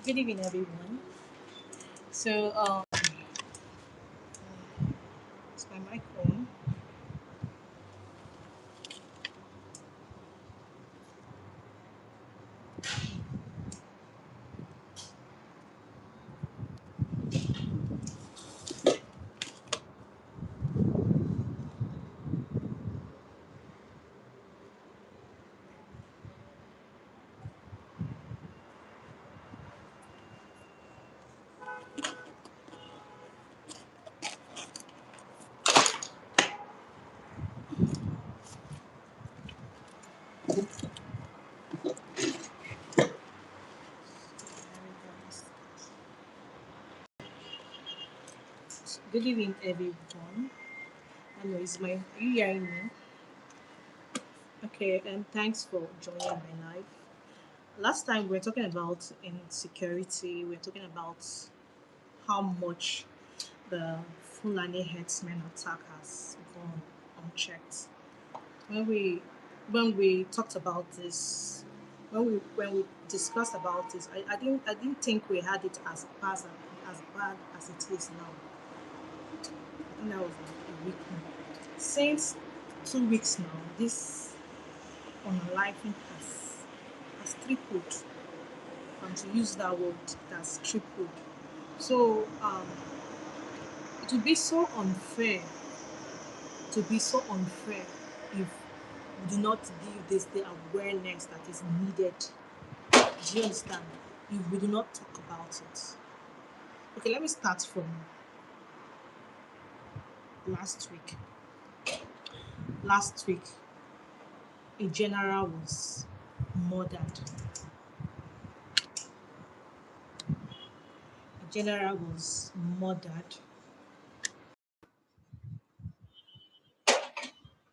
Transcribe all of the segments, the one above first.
Good evening, everyone. So, it's my mic on. Good evening, everyone. Hello, is my are you hearing me? Okay, and thanks for joining my live. Last time we were talking about insecurity. We were talking about how much the Fulani herdsman attack has gone unchecked. When we when we talked about this, when we discussed about this, I didn't think we had it as bad as it is now. I think that was a week now. Since 2 weeks now, this unaliving has tripled. And to use that word, that's tripled. So it would be so unfair to be so unfair if we do not give this the awareness that is needed. Do you understand? If we do not talk about it. Okay, let me start from last week. Last week, a general was murdered. A general was murdered.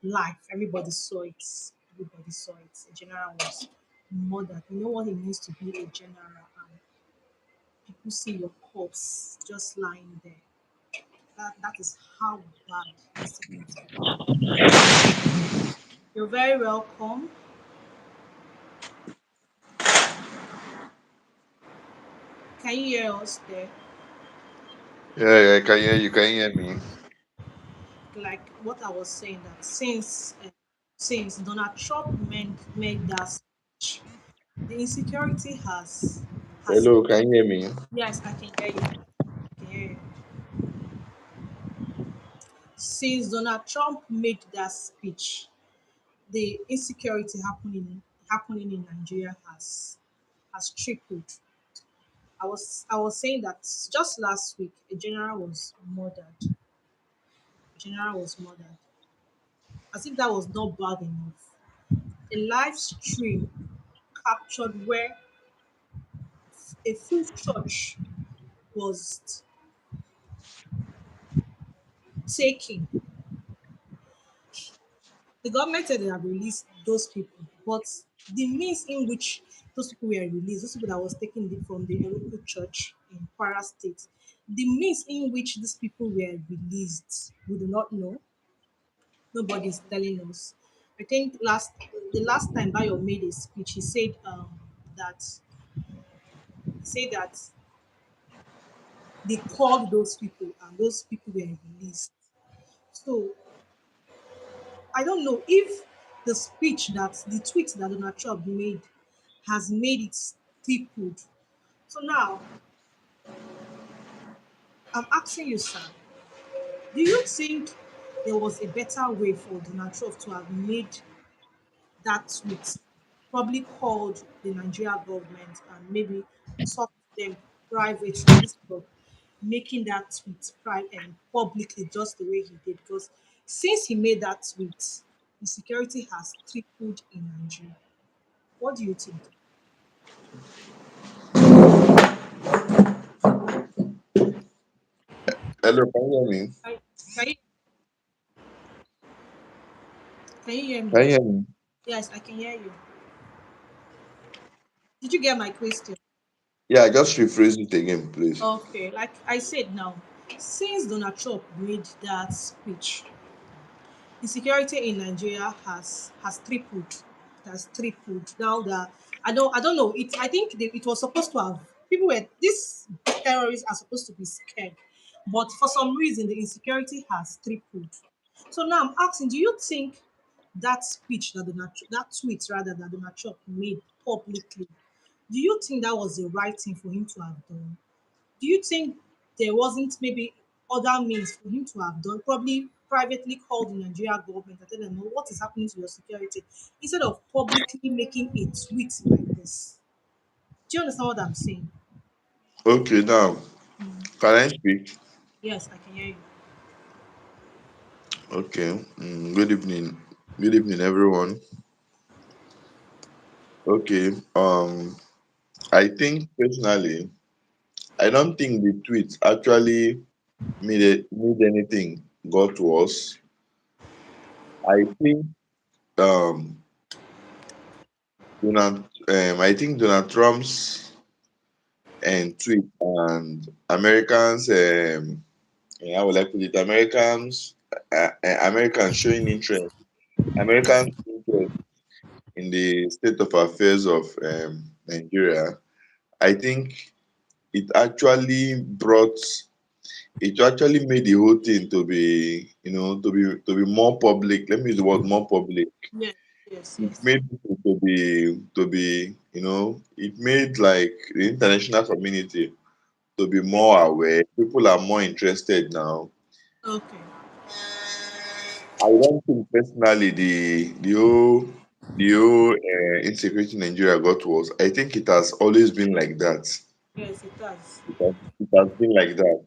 Live. Everybody saw it. Everybody saw it. A general was murdered. You know what it means to be a general, and people see your corpse just lying there. That is how bad this thing has become. You're very welcome. Can you hear us there? Yeah, yeah, I can hear you. Can you hear me? Like what I was saying that since Donald Trump made that speech, the insecurity has Hello, can you hear me? yes, I can hear you. I can hear you. Since Donald Trump made that speech, the insecurity happening in Nigeria has tripled. I was saying that just last week a general was murdered. A general was murdered. As if that was not bad enough. A live stream captured where a full church was taken. The government said they have released those people, but the means in which those people were released, those people that was taken from the local church in Kwara State, the means in which these people were released, we do not know. Nobody is telling us. I think the last time Bayo made a speech, that he said that they called those people and those people were released. So I don't know if the tweet that Donald Trump made has made it tripled. So now I'm asking you, sir, do you think there was a better way for Donald Trump to have made that tweet? Probably called the Nigeria government and maybe talk to them privately instead of making that tweet publicly just the way he did. Because since he made that tweet, the security has tripled in Nigeria. What do you think? Hello, can you hear me? I, can, you, can you hear me? Can you hear me? Yes, I can hear you. Did you get my question? Yeah, just rephrase it again, please. Okay, like I said now, since Donald Trump made that speech, insecurity in Nigeria has tripled. It has tripled. Now that I don't know. It I think it was supposed to have. People were these terrorists are supposed to be scared, but for some reason the insecurity has tripled. So now I'm asking, do you think that speech that that tweet rather that Donald Trump made publicly, do you think that was the right thing for him to have done? Do you think there wasn't maybe other means for him to have done? Probably privately called the Nigeria government and tell them, "No, what is happening to your security?" Instead of publicly making a tweet like this. Do you understand what I'm saying? Okay, now can I speak? Yes, I can hear you. Okay. Good evening. Good evening, everyone. Okay. I think personally, I don't think the tweet actually made anything got to us. I think um Donald Trump's tweet and Americans how will I put it? Americans showing interest. Americans interest in the state of affairs of Nigeria. I think it actually brought it actually made the whole thing to be to be more public. Let me use the word more public. Yes, yes, It yes. made people to be it made like the international community to be more aware. People are more interested now. Okay. I don't think personally the whole insecurity in Nigeria got worse. I think it has always been like that. Yes, it does. It has been like that.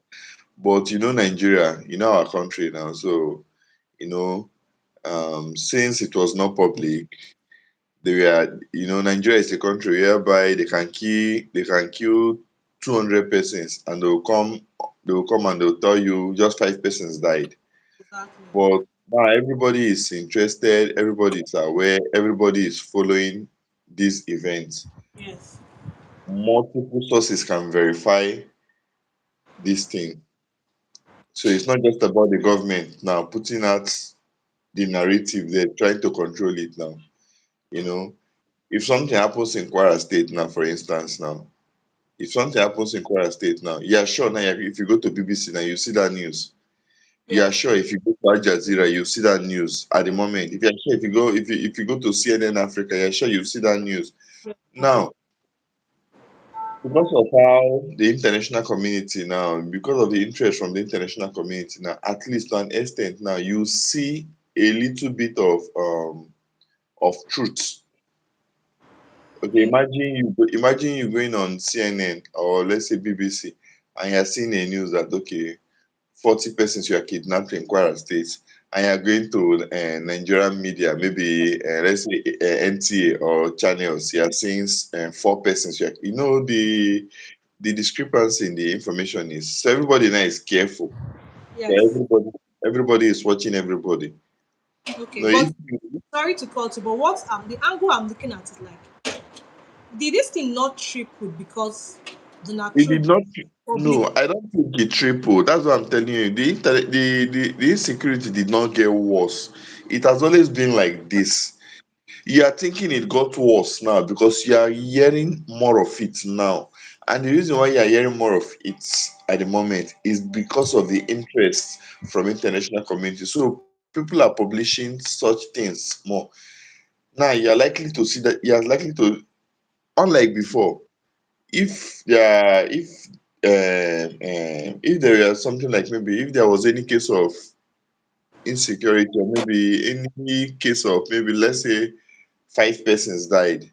But Nigeria, our country now. So since it was not public, Nigeria is a country whereby they can kill 200 persons and they will come and they'll tell you just 5 persons died. Exactly. But now everybody is interested, everybody is aware, everybody is following these events. Yes. Multiple sources can verify this thing. So it's not just about the government now putting out the narrative, they're trying to control it now. You know, if something happens in Kwara State now, for instance, now, if something happens in Kwara State now, yeah, sure, now if you go to BBC now, you see that news. Yeah, Yes. sure. If you go to Al Jazeera, you see that news at the moment. If you're sure, if you go to CNN Africa, you're sure you see that news. Now, because of how the international community now, because of the interest from the international community now, at least to an extent now, you see a little bit of truth. Okay, Yes. imagine you going on CNN or let's say BBC, and you're seeing a news that, okay, 40 persons were kidnapped in Kwara State, and you're going to Nigerian media, maybe let's say NTA or channels, you're seeing 4 persons were, the discrepancy in the information is, so everybody now is careful. So Yes. everybody is watching everybody. Okay. No, if But sorry to cut you, but what the angle I'm looking at is like, did this thing not triple because Donald it did Trump not. public? No, I don't think it tripled. That's what I'm telling you. The insecurity did not get worse. It has always been like this. You are thinking it got worse now because you are hearing more of it now. And the reason why you are hearing more of it at the moment is because of the interest from international community. So people are publishing such things more. Now you are likely to, unlike before, if there was something like, maybe if there was any case of insecurity, or maybe any case of, maybe let's say 5 persons died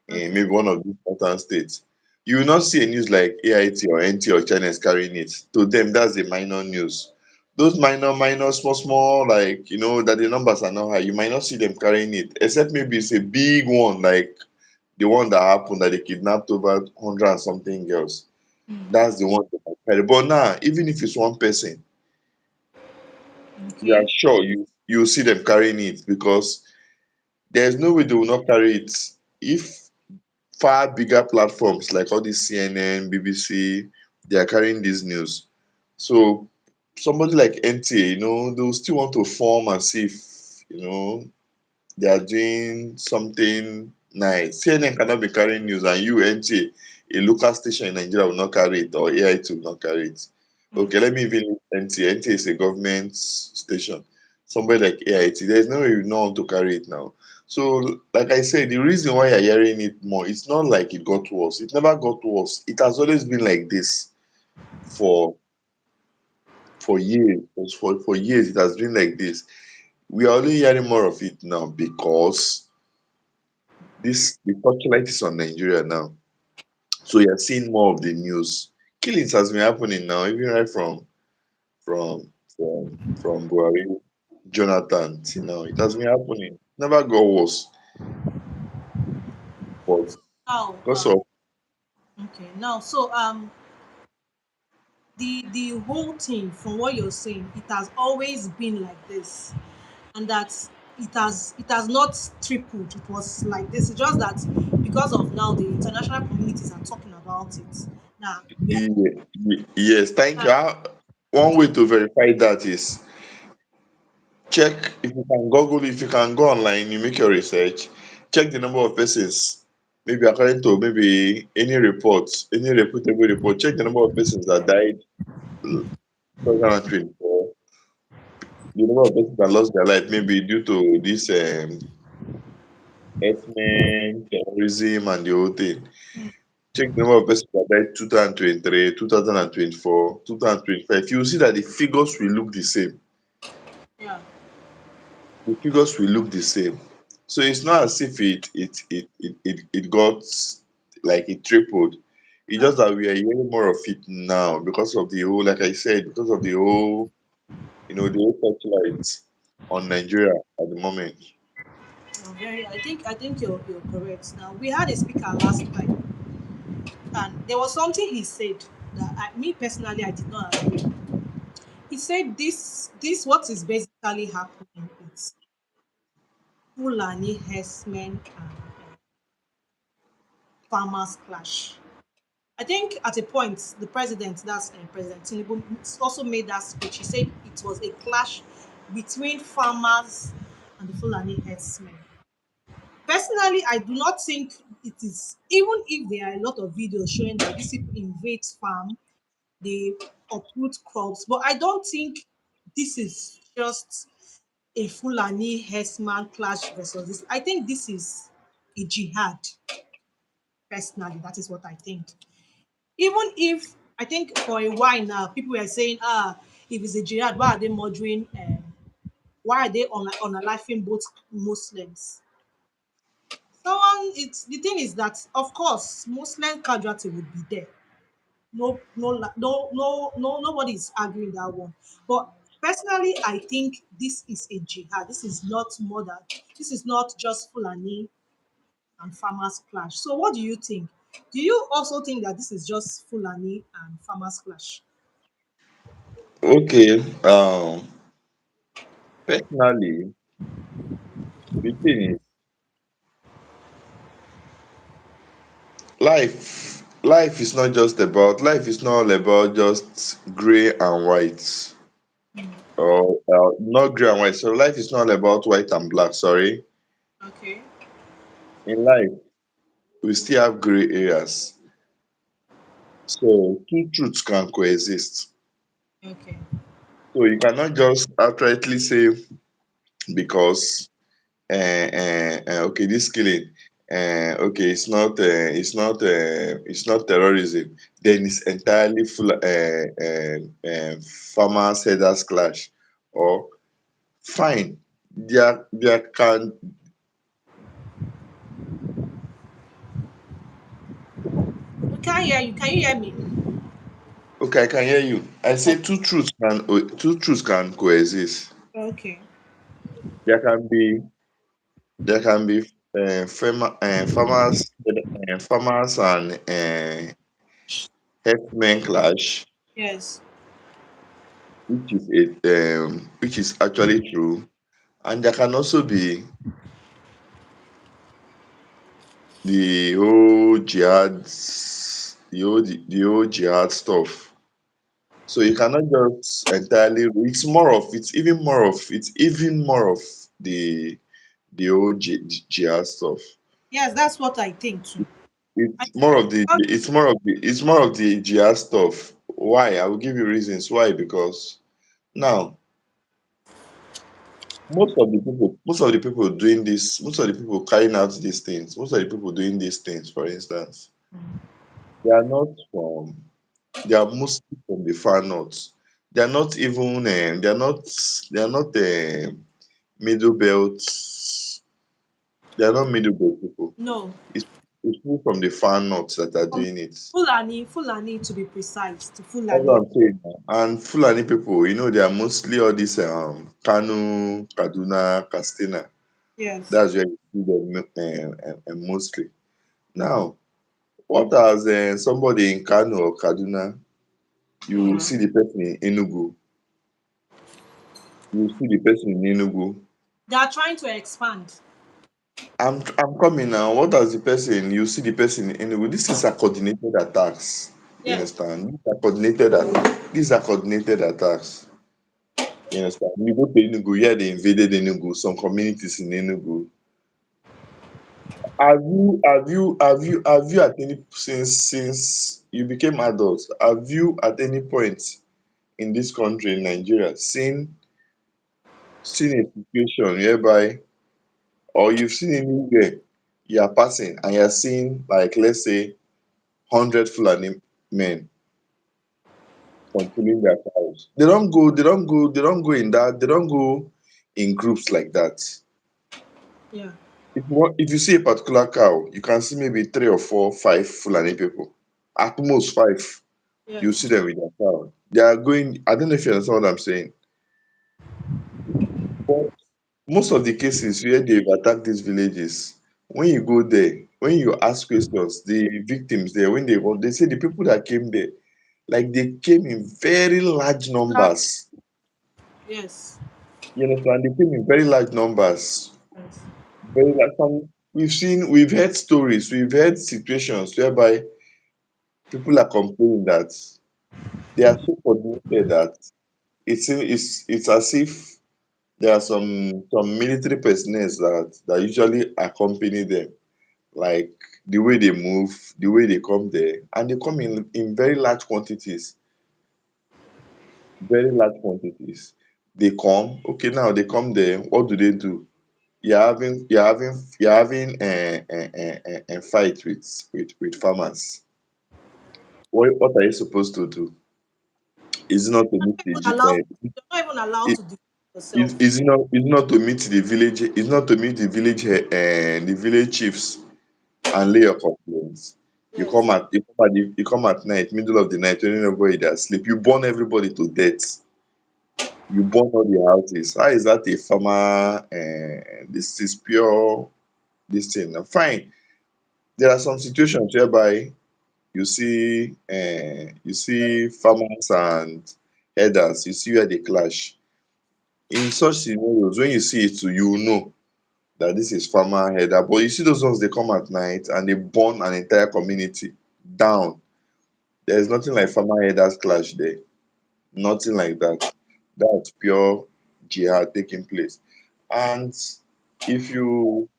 in Okay. maybe one of these northern states, you will not see a news like AIT or NT or China is carrying it. To them, that's a minor news. Those minor, small, like, that the numbers are not high, you might not see them carrying it, except maybe it's a big one, like the one that happened that they kidnapped over 100 and something girls. That's the one they might carry. But now, even if it's one person, you are Okay. sure you see them carrying it, because there's no way they will not carry it. If far bigger platforms like all these CNN, BBC, they are carrying this news. So somebody like NTA, they'll still want to form as if, they are doing something nice. CNN cannot be carrying news, and you, NTA, a local station in Nigeria will not carry it or AIT will not carry it. Okay, let me even leave NTA. NTA is a government station. Somebody like AIT, there's no way you know how to carry it now. So, like I said, the reason why you're hearing it more, it's not like it got worse. It never got worse. It has always been like this for for years. For years, it has been like this. We are only hearing more of it now because this the torchlight is on Nigeria now. So you're seeing more of the news. Killings has been happening now, even right from Buhari, Jonathan till now. It has been happening. Never got worse, but Now, because of okay, now, so the whole thing, from what you're saying, it has always been like this, and that it has not tripled. It was like this. It's just that because of now the international communities are talking about it. Now we are yes, thank you. now, One way to verify that is check if you can Google, if you can go online, you make your research, check the number of persons, maybe according to maybe any reports, any reputable report, check the number of persons that died 2024, the number of persons that lost their life maybe due to this herdsmen, terrorism, and the whole thing. Check the number of persons that died 2023, 2024, 2025. You will see that the figures will look the same. yeah, The figures will look the same. So it's not as if it got like it tripled. It's yeah. just that we are hearing more of it now because of the whole, like I said, because of the whole, the whole torchlight on Nigeria at the moment. Very. I think you're correct. Now we had a speaker last time, and there was something he said that me personally I did not agree. He said this what is basically happening is Fulani herdsmen and farmers clash. I think at a point the president, that's President Tinubu, also made that speech. He said it was a clash between farmers and the Fulani herdsmen. Personally, I do not think it is, even if there are a lot of videos showing that these people invade farm, they uproot crops, but I don't think this is just a Fulani herdsman clash versus this. I think this is a jihad. Personally, that is what I think. Even if I think for a while now, people were saying, if it's a jihad, why are they murdering? Why are they unaliving both Muslims? Someone, it's the thing is that of course Muslim casualty would be there. No, no, no, nobody is arguing that one. But personally, I think this is a jihad. This is not murder. This is not just Fulani and farmers clash. So, what do you think? Do you also think that this is just Fulani and farmers clash? Okay. Personally, the thing is, life is not just about life is not all about just gray and white. Or not gray and white. So life is not all about white and black. Sorry. Okay, In life, we still have gray areas. So two truths can coexist. okay. So you cannot just outrightly say because okay, this killing okay, it's not terrorism, then it's entirely full farmers herders clash. Or fine, there can We can't hear you. Can you hear me? okay, I can hear you. I say two truths can coexist. Okay, There can be farmers and herdsmen clash, yes. which is actually true, and there can also be the whole jihad stuff. So you cannot just entirely. It's even more of the whole jihad stuff. Yes, that's what I think too. I it's more of the jihad stuff. Why? I will give you reasons why. Because now most of the people carrying out these things, most of the people doing these things, for instance, they are not from they are mostly from the far north. They are not even they are not middle belt. They are not middle belt people. no. It's, it's people from the far north that are From doing it. Fulani to be precise, to That's what Fulani. I'm saying now. And Fulani people, they are mostly all these Kano, Kaduna, Katsina. Yes. That's where you see them mostly. Now, what as somebody in Kano or Kaduna, you Yeah. see the person in Enugu, you see the person in Enugu. They are trying to expand. I'm coming now. What does the person? You see the person in Enugu. This is a coordinated attacks. You Yes. understand? These are coordinated attacks. You understand? You go to Enugu, yeah, they invaded Enugu, some communities in Enugu. Have you at any since you became adult, have you at any point in this country in Nigeria seen a situation whereby, or you've seen anywhere you are passing and you're seeing, like, let's say 100 Fulani men controlling their cows? They don't go in groups like that. Yeah. If you see a particular cow, you can see maybe three or four, five Fulani people. At most five. You see Yes. them with their cow. They are going. I don't know if you understand what I'm saying. But most of the cases where they've attacked these villages, when you go there, when you ask questions, the victims there, when they say the people that came there, like they came in very large Large. numbers. Yes. You understand? They came in very large numbers. Yes. Very large. We've heard stories, we've heard situations whereby people are complaining that they are so coordinated that it's as if there are some military personnel that usually accompany them, like the way they move, the way they come there, and they come in very large quantities, very large quantities. They come, okay, now they come there. What do they do? You're having a fight with farmers. What are you supposed to do? Is it not to meet Even allowed, you're not even allowed the to defend yourself. is not to meet the village is not to meet the village chiefs and lay your complaints. Yes. You come at night, middle of the night, when everybody they asleep, you burn everybody to death. You burn all the houses. How is that a farmer? This is pure this thing. Now, fine. There are some situations whereby you see farmers and herders, you see where they clash. In such scenarios, when you see it, you will know that this is farmer header. But you see those ones, they come at night and they burn an entire community down. There's nothing like farmer headers clash there. Nothing like that. That's pure jihad taking place. And if you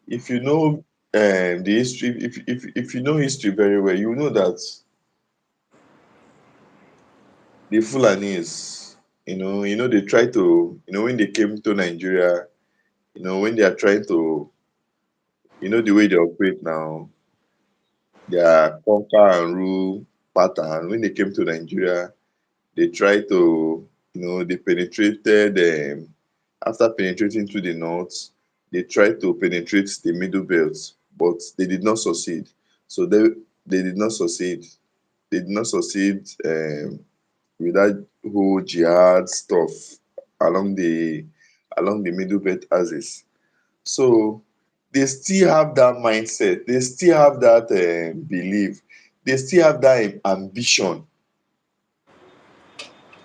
if you know the history, if you know history very well, you know that the Fulanis, they try to, when they came to Nigeria, when they are trying to, the way they operate now, their conquer and rule pattern. When they came to Nigeria, they tried to, they penetrated, after penetrating to the north, they tried to penetrate the middle belt, but they did not succeed. So they did not succeed. They did not succeed with that whole jihad stuff along the along the middle belt axis. So they still have that mindset. They still have that belief. They still have that ambition.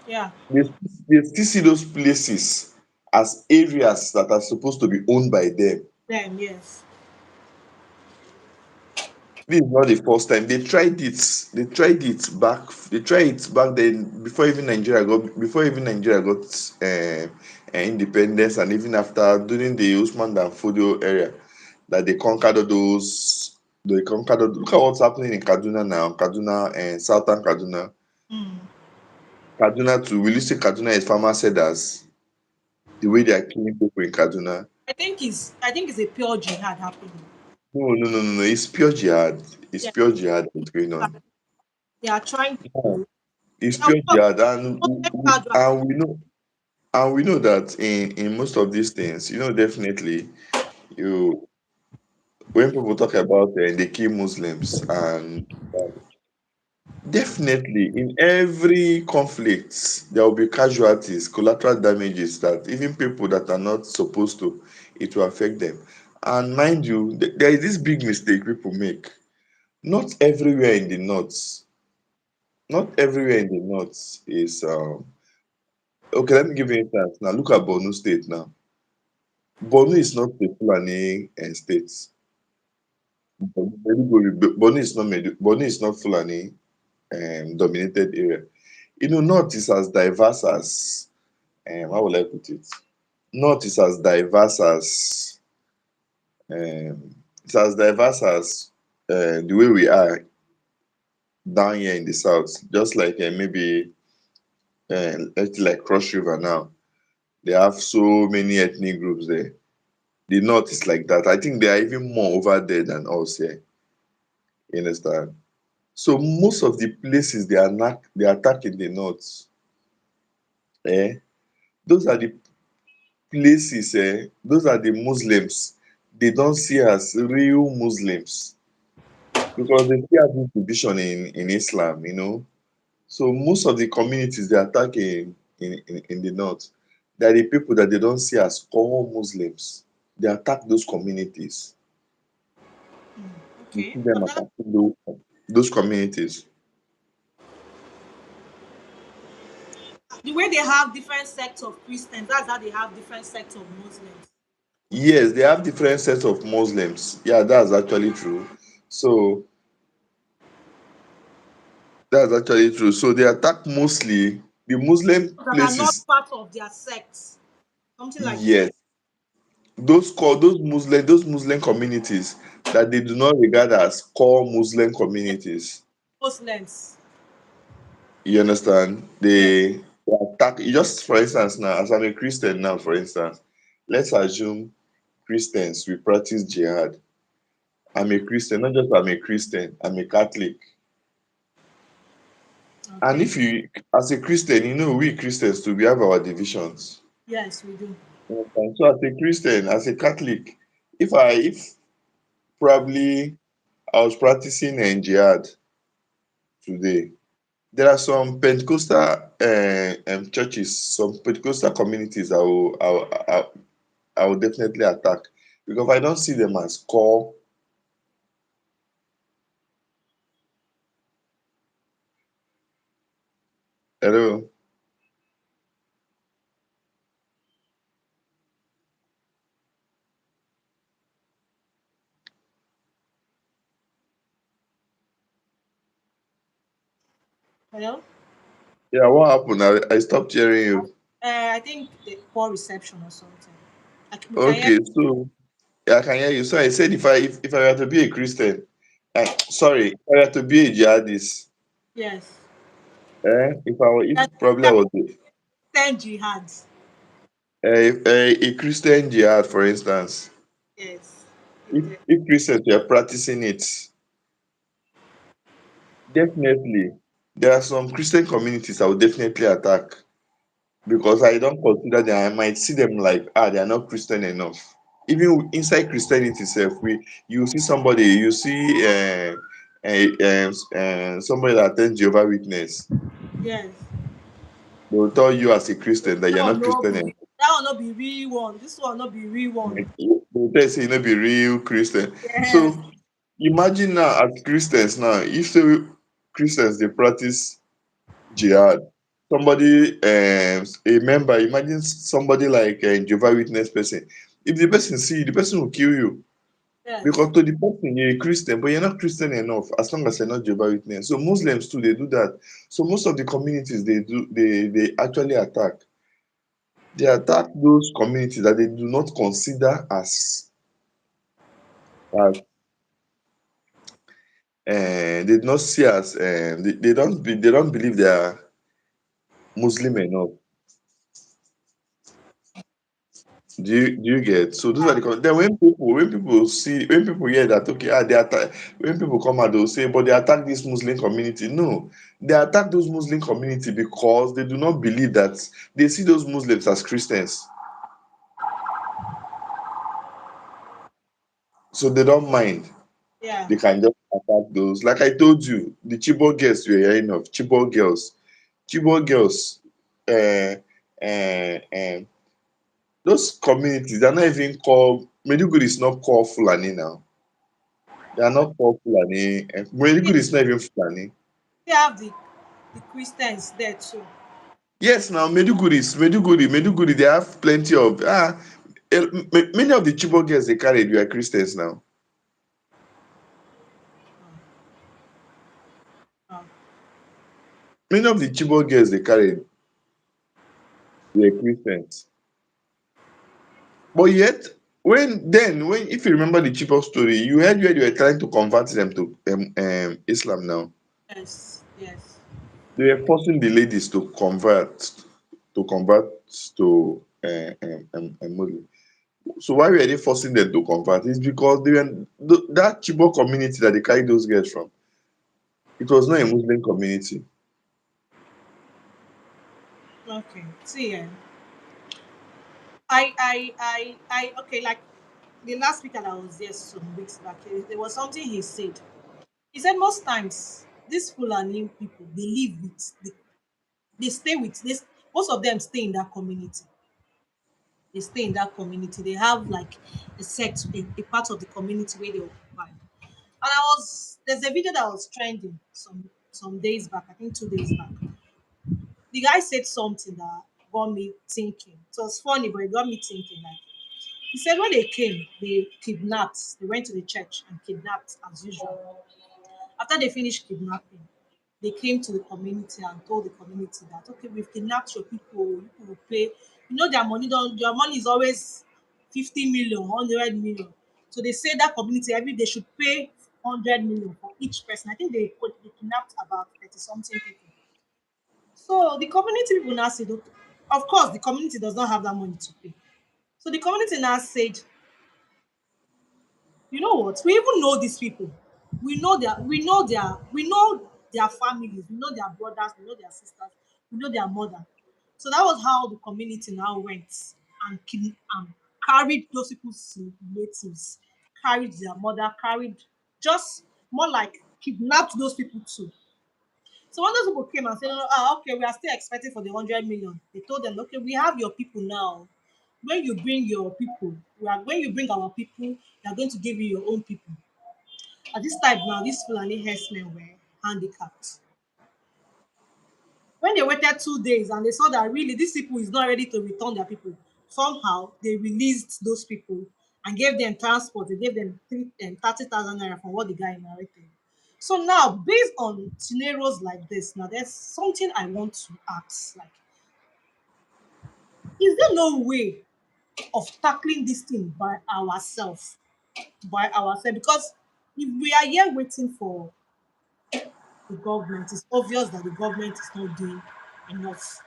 Yeah. They, they still see those places as areas that are supposed to be owned by them. Them. Yes. This is not the first time. They tried it. They tried it back. They tried it back then before even Nigeria got independence, and even after during the Usman Dan Fodio era, that they conquered all They conquered. Look at what's happening in Kaduna now. Kaduna and southern Kaduna. Mm. Kaduna too. Will you say Kaduna is farmer setters? The way they are killing people in Kaduna. I think it's a pure jihad happening. No, no, no, no, no. It's pure jihad. It's Yeah, pure jihad that's going on. they are trying No, to. it's Of pure course, jihad, most casualties. and we know that in most of these things, definitely you when people talk about they kill Muslims and definitely in every conflict there will be casualties, collateral damages that even people that are not supposed to, it will affect them. And mind you, there is this big mistake people make. Not everywhere in the north, not everywhere in the north is okay. Let me give you an instance. Now look at Borno State now. Borno is not a Fulani state. Borno is not Fulani dominated area. North is as diverse as how will I put it? North is as diverse as it's as diverse as the way we are down here in the south. Just like maybe let's say like Cross River now. They have so many ethnic groups there. The north is like that. I think there are even more over there than us here. You understand? So most of the places they attack in the north, eh, those are the places, those are the Muslims they don't see as real Muslims because they still have this division in Islam. So most of the communities they attack in the north, they are the people that they don't see as core Muslims. They attack those communities. You Okay, see them so that attacking those communities. the way they have different sects of Christians, that's how they have different sects of Muslims. Yes, they have different sets of Muslims. Yeah, that's actually true. So that's actually true. So they attack mostly the Muslim That are not places. part of their sects. Something like Yes, those Muslim communities that they do not regard as core Muslim communities. Muslims. You understand? Yes. They attack. Just for instance, now as I'm a Christian now, for instance, let's assume Christians we practice jihad. I'm a Christian, not just I'm a Christian. I'm a Catholic. And Okay. if you, as a Christian, we Christians too, we have our divisions. Yes, we do. You understand? So as a Christian, as a Catholic, if probably I was practicing jihad today, there are some Pentecostal churches, some Pentecostal communities I will definitely attack because I don't see them as core. Hello. Hello? Yeah, what happened? I stopped hearing you. I think the poor reception or something. We can hear. Okay, so yeah, I can hear you. So I said if I were to be a Christian, sorry, if I were to be a jihadist, Yes. if That probably I that was send jihad. a Christian jihad, for instance, Yes. if Christians were practicing it, definitely there are some Christian communities I would definitely attack because I don't consider them. I might see them like they are not Christian enough. Even inside Christianity itself, you see somebody, you see somebody that attends Jehovah Witness. Yes. They will tell you as a Christian that That you're will not not Christian be enough. that will not be real one. This one not be real one. They will tell you say you no be real Christian. Yes. So imagine now as Christians now, if say Christians they practice jihad, somebody a member, imagine somebody like a Jehovah Witness person. If the person see you, the person will kill you. Yes. Because to the person you're a Christian, but you're not Christian enough as long as you're not Jehovah Witness. So Muslims too, they do that. So most of the communities they actually attack. They attack those communities that they do not consider as they did not see us. They don't believe they are Muslim enough. Do you get? So those are the then when people hear that, okay, they attack, when people come out, they'll say, but they attack this Muslim community. No, they attack those Muslim community because they do not believe that they see those Muslims as Christians. So they don't mind. Yeah. They can just attack those. Like I told you, the Chibok girls you're hearing of, Chibok girls, uh, uh, those communities, they're not even called, Meduguri is not called Fulani now. They are not called Fulani. Yeah, Meduguri is not even Fulani. they have the Christians there too. Yes, now Meduguri, they have plenty of, many of the Chibok girls they carried were Christians now. Oh, Many of the Chibok girls they carried were Christians. But yet, when if you remember the Chibok story, you heard where they were trying to convert them to Islam now. yes, yes. They were forcing the ladies to convert to Muslim. So why were they forcing them to convert? It's because that Chibok community that they carried those girls from. It was not a Muslim community. Okay. See, okay, like the last week that I was there some weeks back, there was something he said. He said most times these Fulani people they live with they stay with this most of them stay in that community. They stay in that community. They have like a sect, a part of the community where they occupy. And there's a video that was trending some days back, I think 2 days back. The guy said something that got me thinking. It was funny, but it got me thinking. Like he said, when they came, they kidnapped. They went to the church and kidnapped as usual. After they finished kidnapping, they came to the community and told the community that okay, we've kidnapped your people. You people will pay. You know their money don't. Their money is always 50 million, 100 million. So they say that community every they should pay 100 million for each person. I think they kidnapped about 30 something people. So the community people now said, okay, of course, the community does not have that money to pay. So the community now said, you know what? We even know these people. We know their families, we know their brothers, we know their sisters, we know their mother. So that was how the community now went and carried those people's relatives, carried their mother, carried just more like kidnapped those people too. So when those people came and said, okay, we are still expecting for the 100 million, they told them, okay, we have your people now. When you bring your people, when you bring our people, we are going to give you your own people. At this time now, these Fulani herdsmen were handicapped. When they waited 2 days and they saw that really these people is not ready to return their people, somehow they released those people and gave them transport. They gave them 30,000 naira from what the guy narrated. So now, based on scenarios like this, now there's something I want to ask. Like, is there no way of tackling this thing by ourselves? By ourselves? Because if we are here waiting for the government, it's obvious that the government is not doing enough.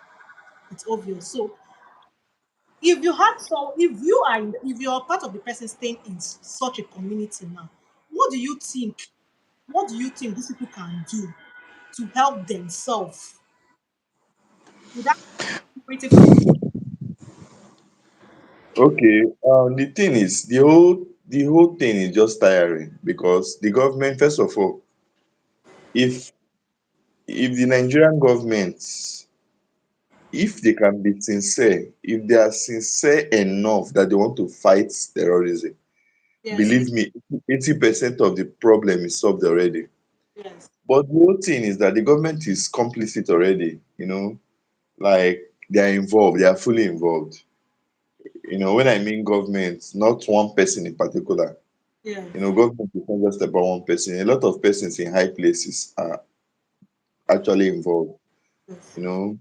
It's obvious. So if you had so if you're part of the person staying in such a community now, what do you think what do you think these people can do to help themselves without waiting for the Okay, the thing is, the whole thing is just tiring because the government, first of all, if the Nigerian government, if they can be sincere, if they are sincere enough that they want to fight terrorism, yes, believe me, 80% of the problem is solved already. yes, But the whole thing is that the government is complicit already, like they are involved, they are fully involved. When I mean government, not one person in particular. yes, Government is not just about one person. A lot of persons in high places are actually involved. yes, You know,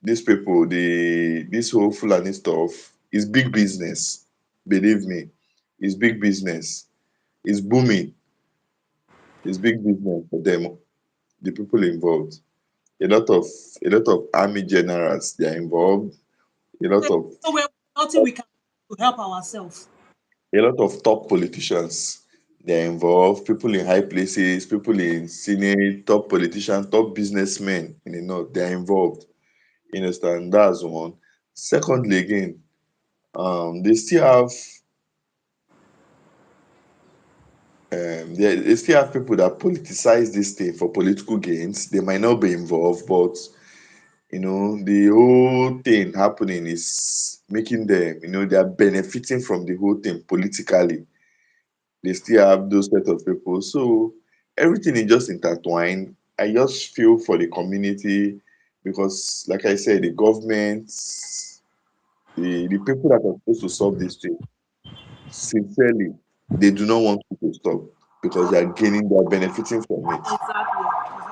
these people, this whole Fulani stuff is big business. Believe me, it's big business. It's booming. It's big business for them, the people involved. A lot of a lot of army generals they are involved. A lot So, of so we're nothing we can do to help ourselves. top politicians they are involved. People in high places, people in senate, top politicians, top businessmen in the north they are involved. You understand? That's one. Secondly, again, they still have they still have people that politicize this thing for political gains. They might not be involved, but the whole thing happening is making them, they are benefiting from the whole thing politically. They still have those set of people. So everything is just intertwined. I just feel for the community because, like I said, the government, the people that are supposed to solve this thing, sincerely, they do not want it to stop because they are benefiting from it. Exactly.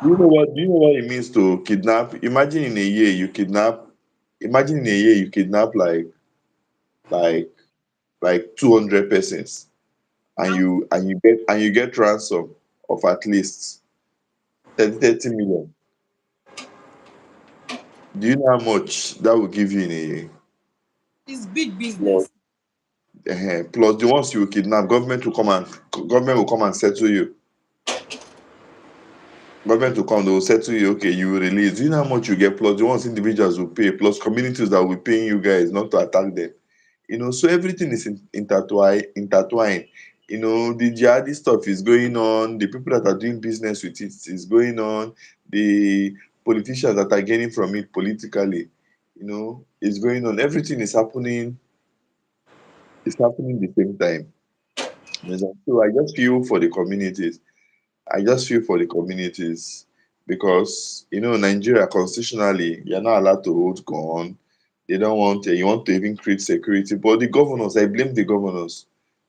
Do you Exactly. know what? Do you know what it means to kidnap? Imagine in a year you kidnap like 200 persons, and And you get ransom of at least 30 million. Do you know how much that will give you in a year? it's big Plus, business. plus the ones you kidnap, government will come and settle you. Government will come, they will settle you. Okay, you will release. Do you know how much you get? Plus the ones individuals will pay. Plus communities that will be paying you guys not to attack them. So everything is intertwined. The jihadi stuff is going on, the people that are doing business with it is going on, the politicians that are gaining from it politically, is going on. Everything is happening the same time. So I just feel for the communities because Nigeria constitutionally you're not allowed to hold gun. They don't want you want to even create security, but the governors, I blame the governors.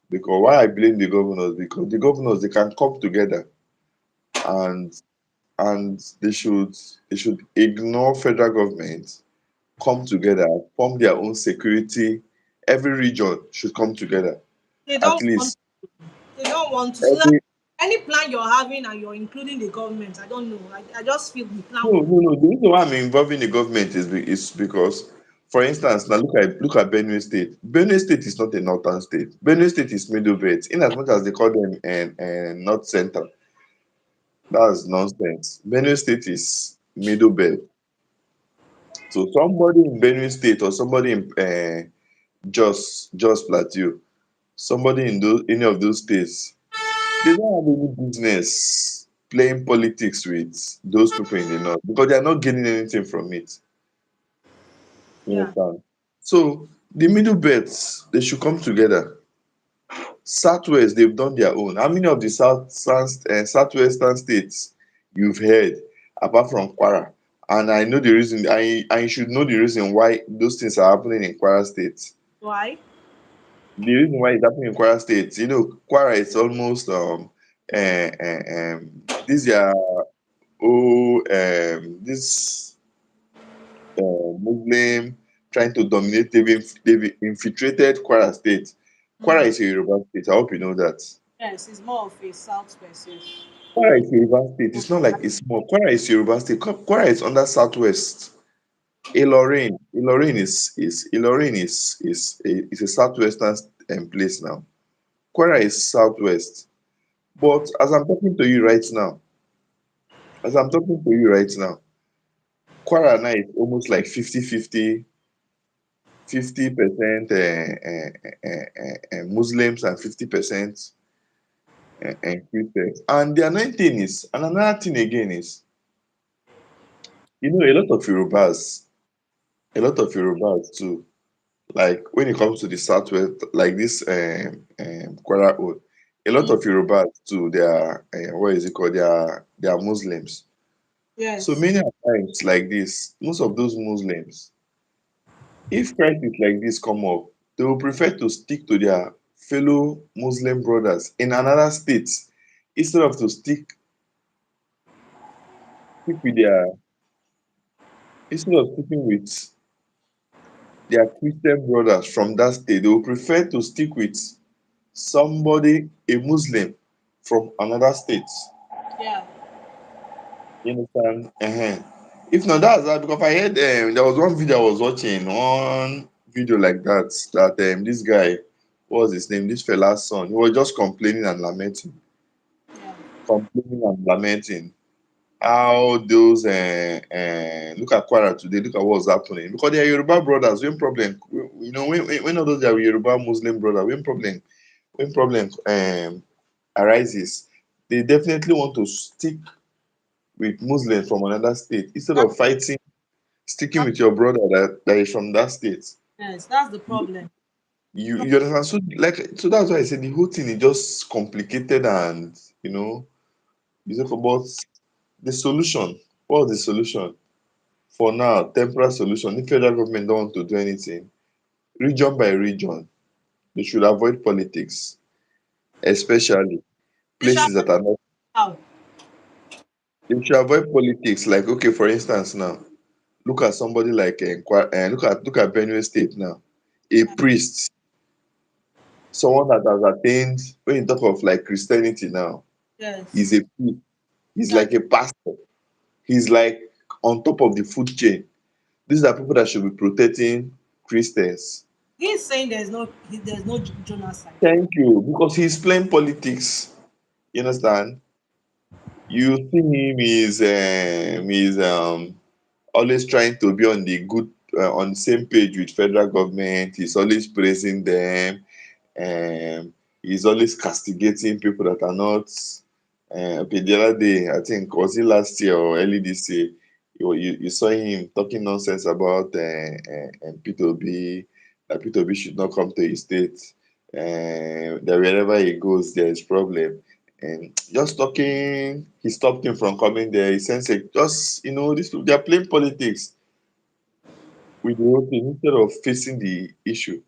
Because why I blame the governors? Because the governors they can come together and they should ignore federal government, come together, form their own security. Every region should come together. They At don't want least they don't want to. So that every any plan you're having and you're including the government, I don't know. I just feel the no, plan will no, no. The reason why I'm involving the government is because, for instance, now look at Benue State. Benue State is not a northern state. Benue State is middle belt. In as much as they call them and north center, that's nonsense. Benue State is middle belt. So somebody in Benue State or somebody in Jos Plateau, somebody in those any of those states, they don't have any business playing politics with those people in the north because they are not gaining anything from it. You yeah. understand? So the middle belts they should come together. Southwest they've done their own. How many of the southwestern states you've heard apart from Kwara? And I know the reason. I should know the reason why those things are happening in Kwara State. Why? The reason why it's happening in Kwara State, Kwara is almost this year. This Muslim trying to dominate. They've infiltrated Kwara State. Kwara is a Yoruba state. I hope you know that. Yes, it's more of a southwest. Yes. Kwara is Yoruba state. It's not like it's small. Kwara is Yoruba state. Kwara is under Southwest. Ilorin is a southwestern place now. Kwara is southwest. But as I'm talking to you right now, Kwara now is almost like 50-50, 50% Muslims and 50% Christians. And another thing again is, a lot of Yorubas too, like when it comes to the southwest, like this Kwara Old, a lot Mm, of Yorubas too, they are, what is it called? They are Muslims. So yes. many a times like this, most of those Muslims, if crisis like this come up, they will prefer to stick to their fellow Muslim brothers in another state instead of to stick with their instead of sticking with their Christian brothers from that state. They will prefer to stick with somebody, a Muslim from another state. Yeah. You understand? If not, that's that because I heard there was one video I was watching, one video like that, that this guy, what was his name? This fella's son, he was just Yeah. complaining and lamenting how those look at Kwara today, look at what's happening because they are Yoruba brothers. When problem, when all those are Yoruba Muslim brothers, when problem arises, they definitely want to stick with Muslims from another state instead That, of fighting, sticking that, with your brother that is from that state. yes, that's the You, problem. you understand? So like so that's why I said the whole thing is just complicated and you know but the solution, what's the solution? For now, temporary solution. If federal government don't want to do anything, region by region, they should avoid politics, especially They shall places that are not. how. They should avoid politics. Like okay, for instance, now look at somebody like look at Benue State now, a priest, someone that has attained. When you talk of like Christianity now, Yes. he's a priest. He's Yeah. like a pastor. He's like on top of the food chain. These are people that should be protecting Christians. He's saying there's no genocide. Thank you, because he's playing politics. You understand? You see him is always trying to be on the same page with federal government. He's always praising them. He's always castigating people that are not. Okay, the other day, I think was it last year or early this year, you saw him talking nonsense about P2B, that P2B should not come to his state, that wherever he goes there is problem, and just talking, he stopped him from coming there. He says, just this they are playing politics with the whole thing instead of facing the issue.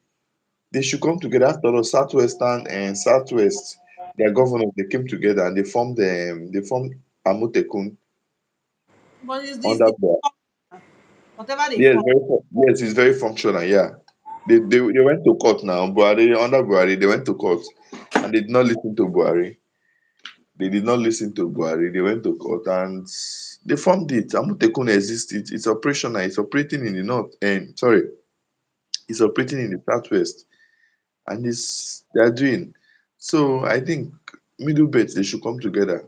They should come together. After all, Southwestern and Southwest, their governors, they came together and they formed Amotekun But it's under the the. whatever they Yes, form. yes, it's very functional. Yeah, they went to court now. Buhari under Buhari, they went to court, and they did not listen to Buhari. They did not listen to Buhari. They went to court and they formed it. Amotekun exists. It's operational. It's operating in the north. And sorry, it's operating in the southwest. And they are doing. So I think middle belts they should come together.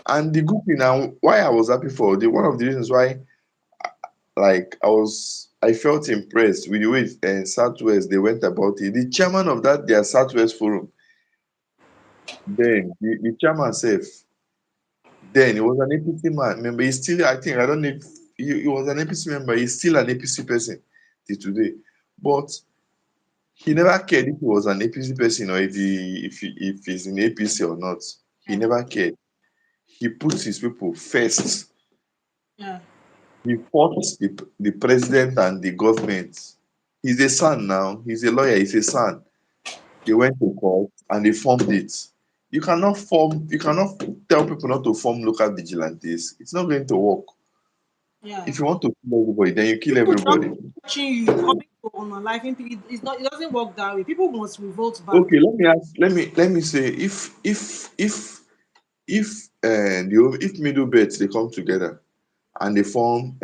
And the good thing now, why I was happy for the one of the reasons why, like I felt impressed with the way Southwest they went about it. The chairman of that their Southwest forum, then the chairman said, then he was an APC man member. He's still, I think, I don't know if he was an APC member. He's still an APC person till today, but he never cared if he was an APC person or if he's in APC or not. He Yeah. never cared. He puts his people first. Yeah. He fought the president and the government. He's a son now. He's a lawyer. He's a son. They went to court and they formed it. You cannot tell people not to form local vigilantes. It's not going to work. Yeah. If you want to kill everybody, then you kill People just everybody. watching you coming to unaliving people. It's not. It doesn't work that way. People must revolt back. Okay, let me say if middle belts they come together and they form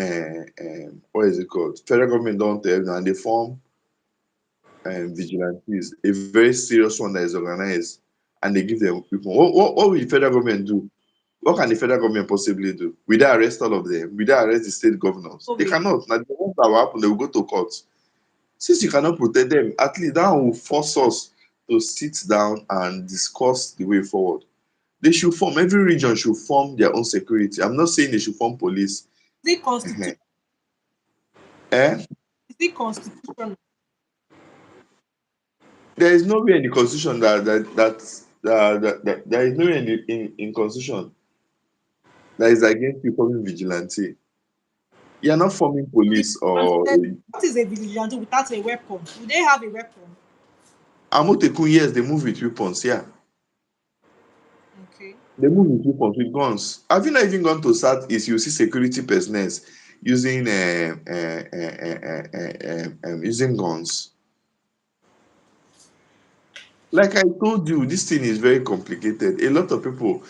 what is it called? Federal government don't tell them and they form vigilantes, a very serious one that is organized, and they give them people. What will the federal government do? What can the federal government possibly do? Will they arrest all of them? Will they arrest the state governors? They COVID. cannot. Now, the ones that will happen, they will go to court. Since you cannot protect them, at least that will force us to sit down and discuss the way forward. They should form, every region should form their own security. I'm not saying they should form police. Is it constitution? Eh? Is it constitutional? There is nowhere in the constitution that there is nowhere in constitution that is against you forming vigilante. You are not forming police or What is a vigilante without a weapon? Do they have a weapon? Amotekun, yes, they move with weapons, yeah. Okay. They move with weapons, with guns. Have you not even gone to Southeast? You see security personnel using guns. Like I told you, this thing is very complicated. A lot of people,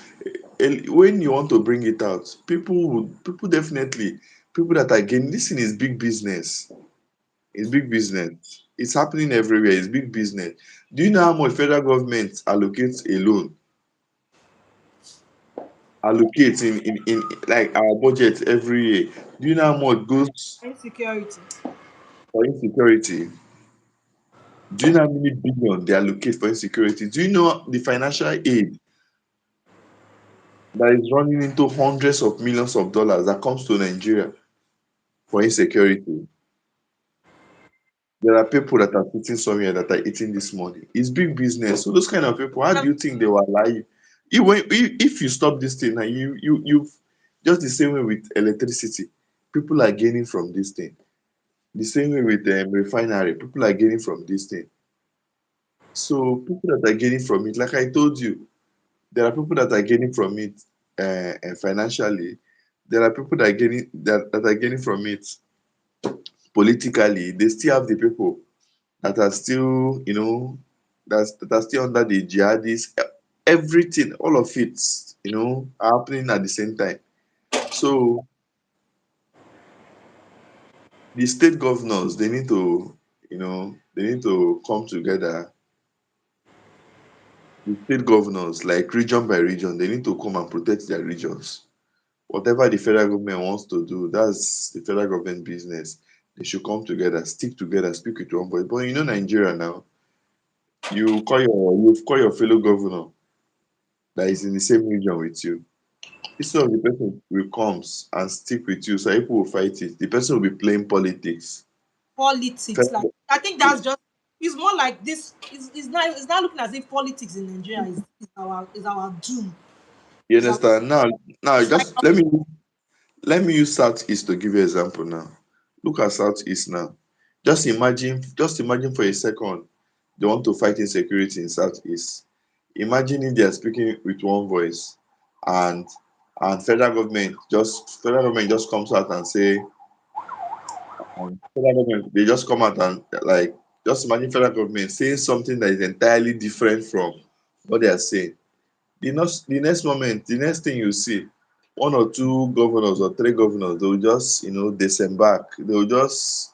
when you want to bring it out, people definitely, people that are gaining, this thing is big business. It's big business. It's happening everywhere. It's big business. Do you know how much federal government allocates alone? Allocates in like our budget every year. Do you know how much goes Insecurity. for insecurity? Do you know how many billion they allocate for insecurity? Do you know the financial aid that is running into hundreds of millions of dollars that comes to Nigeria for insecurity? There are people that are sitting somewhere that are eating this money. It's big business. So those kind of people, how do you think they will allow you? If you stop this thing, and you just the same way with electricity, people are gaining from this thing. The same way with refinery, people are gaining from this thing. So people that are gaining from it, like I told you, there are people that are gaining from it financially. There are people that are gaining from it politically. They still have the people that are still, that are still under the jihadists. Everything, all of it, are happening at the same time. So the state governors, they need to, they need to come together. The state governors, like region by region, they need to come and protect their regions. Whatever the federal government wants to do, that's the federal government business. They should come together, stick together, speak with one voice. But Nigeria now, you call your fellow governor that is in the same region with you. Instead of the person will comes and stick with you, so people will fight it. The person will be playing politics. Politics. Like, Federal- I think that's just, it's more like this. It's not looking as if politics in Nigeria is our doom. You Is our understand? Now, it's like just let me use Southeast to give you an example now. Look at Southeast now. Just imagine for a second they want to fight insecurity in Southeast. Imagine if they are speaking with one voice and federal government just comes out and say, federal government they just come out and like, just imagine federal government saying something that is entirely different from what they are saying. The next moment, the next thing you see, one or two governors or three governors, they will just disembark. They will just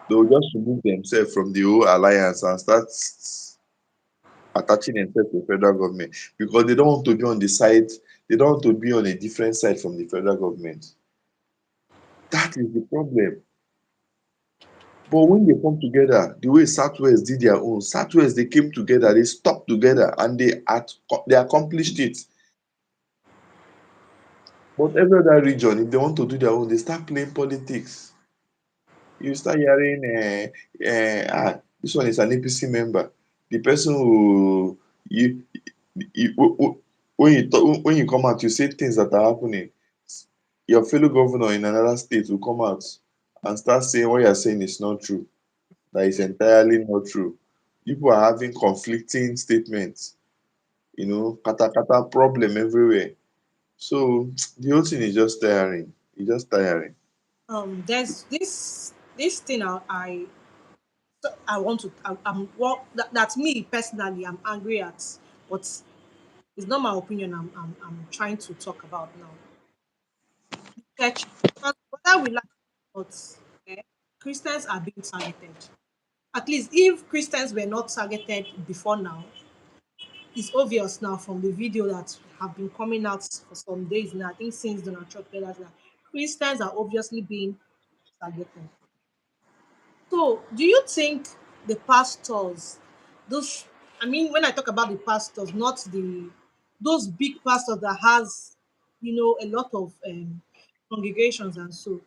remove themselves from the whole alliance and start attaching themselves to the federal government because they don't want to be on the side. They don't want to be on a different side from the federal government. That is the problem. But when they come together, the way Southwest did their own, Southwest they came together, they stuck together, and they accomplished it. But every other region, if they want to do their own, they start playing politics. You start hearing, this one is an APC member. The person who when you come out, you say things that are happening. Your fellow governor in another state will come out and start saying what you're saying is not true. That is entirely not true. People are having conflicting statements. Kata kata problem everywhere. So the whole thing is just tiring. It's just tiring. there's this thing I want to I'm what that's me personally I'm angry at, but it's not my opinion. I'm trying to talk about now. Church, because whether we like it or not, eh, Christians are being targeted. At least if Christians were not targeted before now, it's obvious now from the video that have been coming out for some days now. I think since Donald Trump said that Christians are obviously being targeted. So, do you think the pastors, those, I mean, when I talk about the pastors, not those big pastors that has, a lot of congregations and so,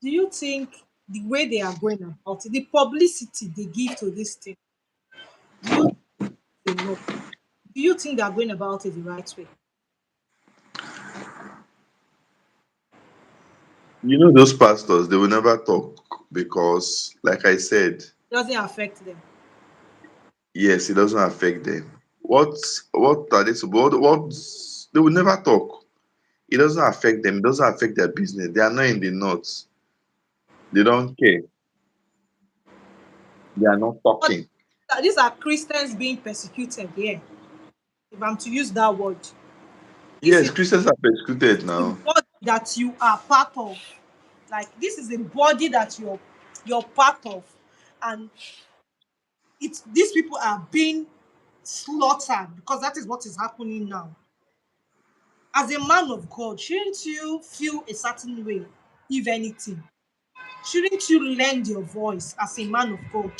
do you think the way they are going about it, the publicity they give to this thing, do you think enough? Do you think they are going about it the right way? Those pastors, they will never talk because, like I said, Doesn't affect them. yes, it doesn't affect them. What are they supposed? What they will never talk. It doesn't affect them. It doesn't affect their business. They are not in the north. They don't care. They are not But talking. these are Christians being persecuted here, if I'm to use that word. This Yes, is Christians are persecuted the now. body that you are part of. Like this is the body that you're part of, and it's these people are being slaughtered because that is what is happening now. As a man of God, shouldn't you feel a certain way, if anything? Shouldn't you lend your voice as a man of God?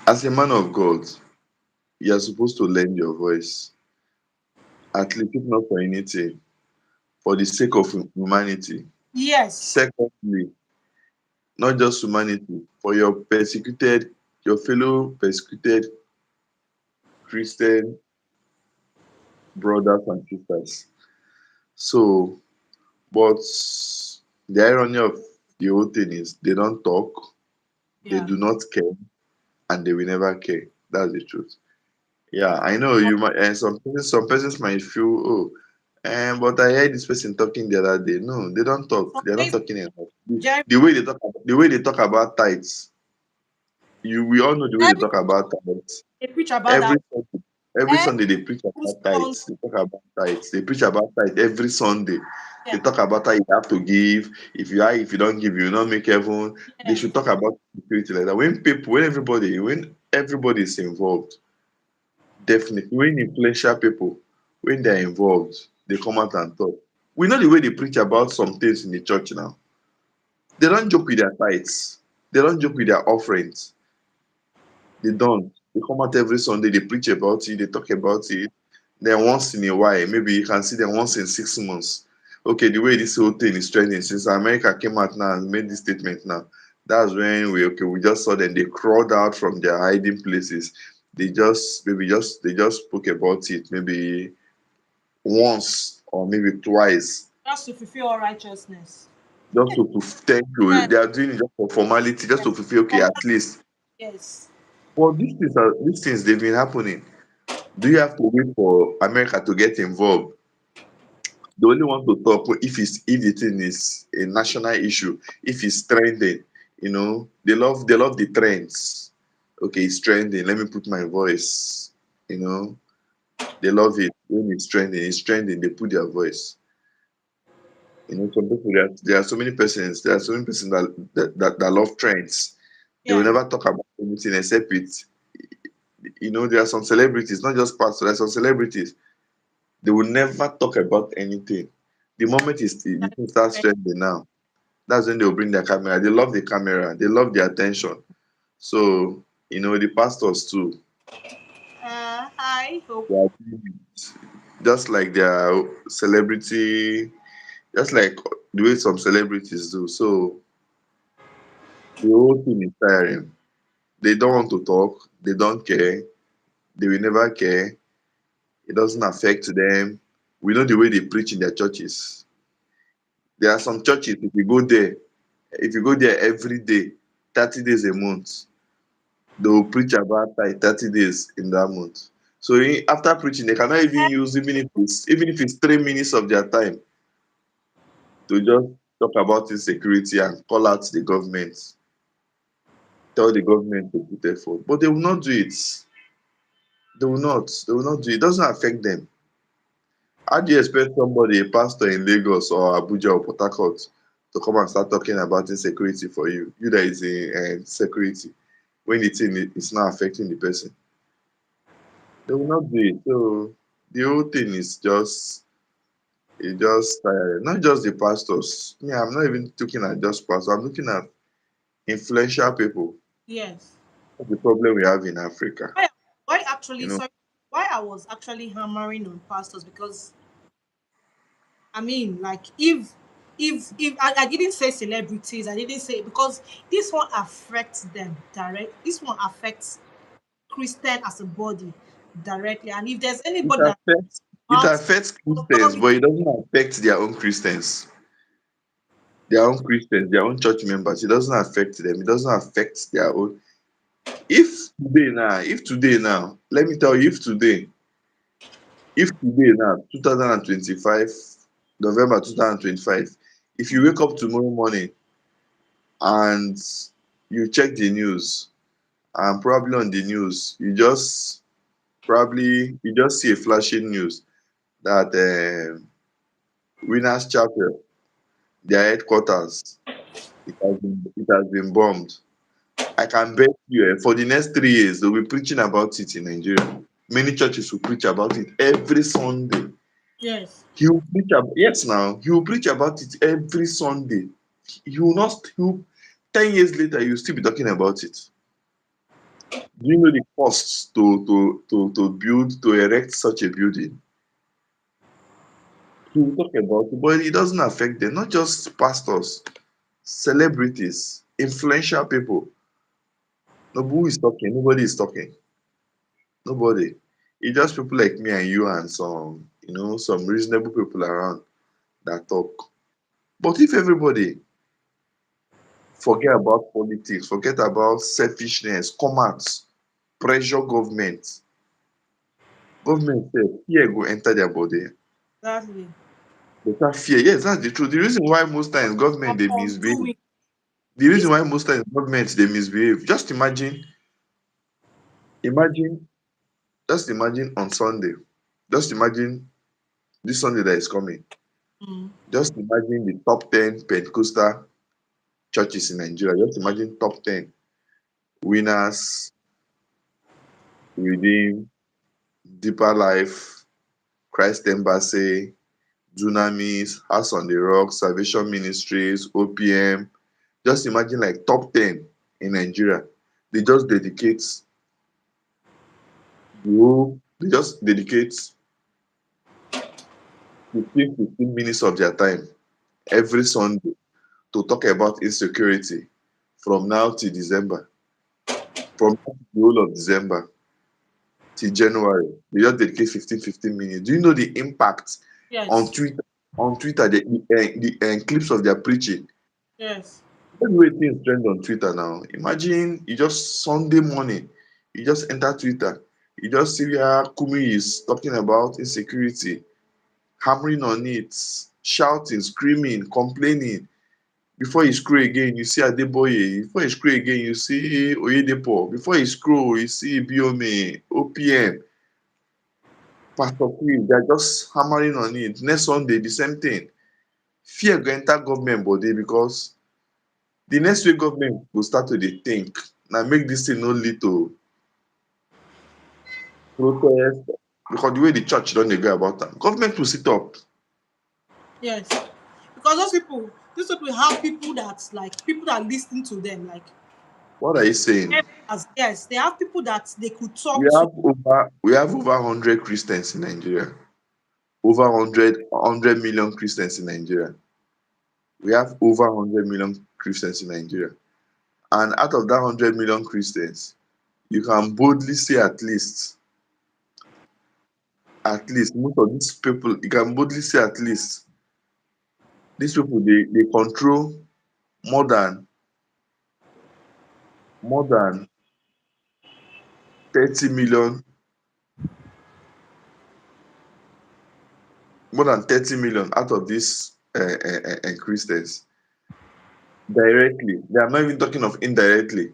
As a man of God, you are supposed to lend your voice, at least if not for anything, for the sake of humanity. Yes, Secondly, not just humanity, for your persecuted, your fellow persecuted Christian brothers and sisters. So, but the irony of the whole thing is they don't talk, they yeah. do not care, and they will never care. That's the truth. Yeah, I know But you might, and some persons might feel, oh, but I heard this person talking the other day. No, they don't talk. some They're not days, talking enough. Jerry, The way they talk about tithes, we all know the way they every talk about tithes. they preach about that. Every Sunday, every Every Sunday they preach about Sunday, tithes. They talk about tithes. They preach about tithes every Sunday. They yeah, talk about how you have to give. If you don't give, you will not make heaven. They yes. should talk about security like that. When everybody is involved, definitely. When influential people, when they're involved, they come out and talk. We know the way they preach about some things in the church now. They don't joke with their tithes. They don't joke with their offerings. They don't. They come out every Sunday, they preach about it, they talk about it. Then once in a while, maybe you can see them once in 6 months. Okay, the way this whole thing is trending since America came out now and made this statement now, that's when we just saw them. They crawled out from their hiding places. They just spoke about it maybe once or maybe twice. Just to fulfill all righteousness. Just to thank you. Yes, They are doing it just for formality, just yes. to fulfill, okay, Formal- at least. yes. Well, these things they've been happening. Do you have to wait for America to get involved? They only want to talk if the thing is a national issue, if it's trending. They love the trends. Okay, it's trending. Let me put my voice. You know, they love it when it's trending. It's trending. They put their voice. Some people there are so many persons. There are so many persons that love trends. They will Yeah. never talk about anything except it. There are some celebrities, not just pastors. There are some celebrities. They will never talk about anything. The moment the thing starts trending now, that's when they'll bring their camera. They love the camera. They love the attention. So, the pastors too, I hope. they are doing it. Just like their celebrity, just like the way some celebrities do. So, the whole thing is tiring. They don't want to talk. They don't care. They will never care. It doesn't affect them. We know the way they preach in their churches. There are some churches, if you go there every day, 30 days a month, they will preach about like 30 days in that month. So after preaching, they cannot even use, even if it's 3 minutes of their time to just talk about insecurity and call out the government, tell the government to put effort. But they will not do it. They will not. They will not do it. It doesn't affect them. How do you expect somebody, a pastor in Lagos or Abuja or Port Harcourt, to come and start talking about insecurity for you? You that is in security, when the thing is not affecting the person. They will not do it. So the whole thing is just tiring. Not just the pastors. Yeah, I'm not even looking at just pastors. I'm looking at influential people. Yes. That's the problem we have in Africa. Why, You know, sorry, why I was actually hammering on pastors because I mean, like, if I didn't say celebrities, I didn't say because this one affects them direct. This one affects Christian as a body directly, and if there's it anybody that affects it out affects Christians, authority, but it doesn't affect their own Christians. Their own Christians, their own church members. It doesn't affect them. It doesn't affect their own. If today now, let me tell you, if today now, 2025, November 2025, if you wake up tomorrow morning and you check the news, and probably on the news, you just Probably you just see a flashing news that Winners Chapel, their headquarters, it has been bombed. I can bet you for the next 3 years they'll be preaching about it in Nigeria. Many churches will preach about it every Sunday. Yes. He will preach about yes now. He will preach about it every Sunday. He will not. He will, 10 years later, you will still be talking about it. Do you know the costs to build to erect such a building? He will talk about it, but it doesn't affect them. Not just pastors, celebrities, influential people. No, who is talking? Nobody is talking. Nobody. It's just people like me and you and some reasonable people around that talk. But if everybody forget about politics, forget about selfishness, come out, pressure government, government sef, fear go enter their body. Exactly. Better fear. Yes, that's the truth. The reason why most times government dey misbehave, Undoing the reason this. why most times government dey misbehave, imagine, just imagine on Sunday, just imagine this Sunday that is coming. Mm. Just imagine the top 10 Pentecostal churches in Nigeria. Just imagine top 10 winners, Redeem, Deeper Life, Christ Embassy, Dunamis, House on the Rock, Salvation Ministries, OPM. Just imagine like top 10 in Nigeria. They just dedicate they just dedicate 15 minutes of their time every Sunday to talk about insecurity from now till December. From now to the whole of December till January. They just dedicate 15 minutes. Do you know the impact on Yes. Twitter? On Twitter, the clips of their preaching. Yes. That's the way things trend on Twitter now. Imagine you just Sunday morning, you just enter Twitter, you just see where Kumi is talking about insecurity, hammering on it, shouting, screaming, complaining. Before you scroll again, you see Adeboye. Before you scroll again, you see Oyedepo. Before you scroll, you see Biome, OPM, Pastor Chris. They're just hammering on it. Next Sunday, the same thing. Fear go enter government body because the next way government go start to dey think na make this thing no lead to protest because the way the church don dey go about am, government will sit up. Yes. Because these people have people that like people that listen to them. Like What are you saying? as yes, they have people that they could We talk to. have over 100 Christians in Nigeria. Over 100 million Christians in Nigeria. We have over 100 million Christians in Nigeria. And out of that 100 million Christians, you can boldly say at least most of these people, you can boldly say at least these people they control more than more than 30 million, more than 30 million out of these Christians directly. They are not even talking of indirectly.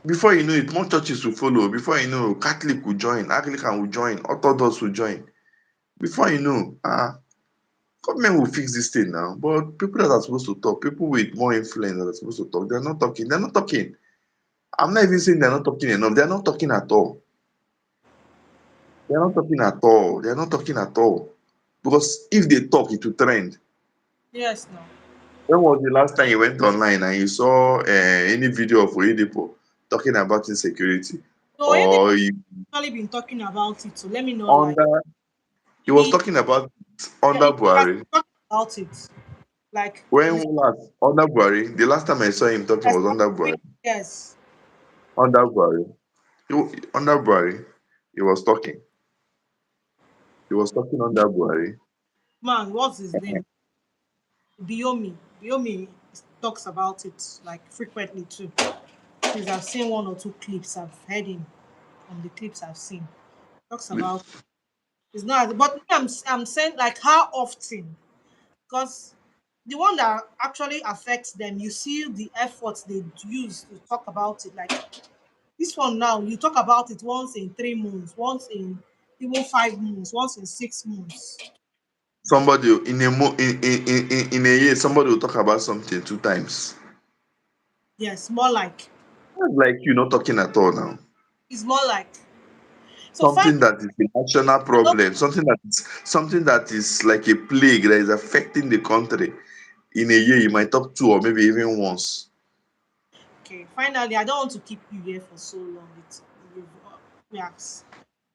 Before you know it, more churches will follow. Before you know, Catholic will join, Anglican will join, Orthodox will join. Before you know, government will fix this thing now. But people that are supposed to talk, people with more influence that are supposed to talk, they're not talking. They're not talking. I'm not even saying they're not talking enough. They're not talking at all. They're not talking at all. They're not talking at all. Because if they talk, it will trend. Yes, no. When was the last time you went online and you saw any video of Oyedepo talking about insecurity? So anything Or you, actually been talking about it. So let me know like under he was he talking about it yeah, under he has Buhari. been talking about it. Like When this last under Buhari? The last time I saw him talking was under Buhari. yes. Under Buhari. Under Buhari, he was talking. He was talking under Buhari. Man, what's his name? Biomi. Biomi talks about it like frequently too. Because I've seen one or two clips. I've heard him on the clips I've seen. Talks about it's not but I'm saying like how often because the one that actually affects them, you see the efforts they use to talk about it. Like This one now, you talk about it once in 3 months, once in even 5 months, once in 6 months. Somebody in a in a year, somebody will talk about something two times. Yes, more like. That's like you not talking at all now. It's more like. So fine. Something that is a national No, problem, something that is like a plague that is affecting the country. In a year, you might talk two or maybe even once. okay. Finally, I don't want to keep you here for so long. It's you've, we are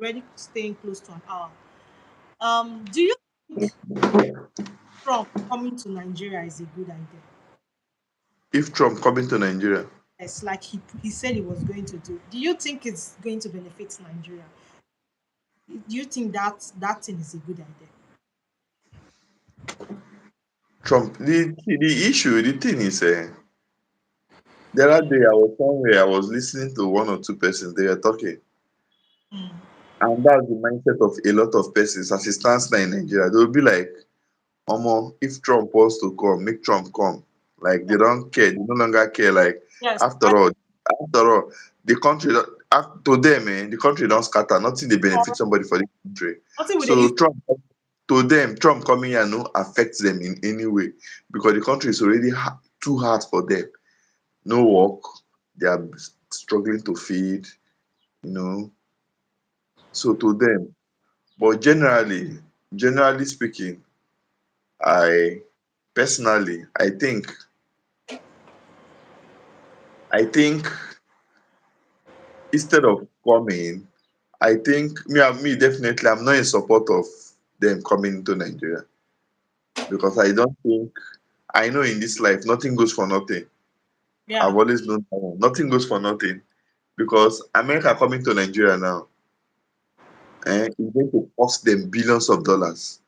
already staying close to an hour. Do you think Trump coming to Nigeria is a good idea? If Trump coming to Nigeria, Yes, like he said he was going to do. Do you think it's going to benefit Nigeria? Do you think that thing is a good idea? Trump, the issue, the thing is, the other day I was somewhere, I was listening to one or two persons, they were talking. Mm. And that's the mindset of a lot of persons as it stands now in Nigeria. They will be like, Omo, if Trump wants to come, make Trump come. Like they don't care, they no longer care. Like Yes, after all, the country to them, the country don't scatter. Nothing they benefit somebody for the country. nothing with the use. So Trump to them, Trump coming here no affects them in any way because the country is already too hard for them. No work, they are struggling to feed, you know. So to them, but generally speaking, I personally, I think instead of coming, I think me definitely, I'm not in support of them coming to Nigeria because I don't think I know in this life nothing goes for nothing. I've Yeah. always known that one. Nothing goes for nothing because America coming to Nigeria now, is going to cost them billions of dollars.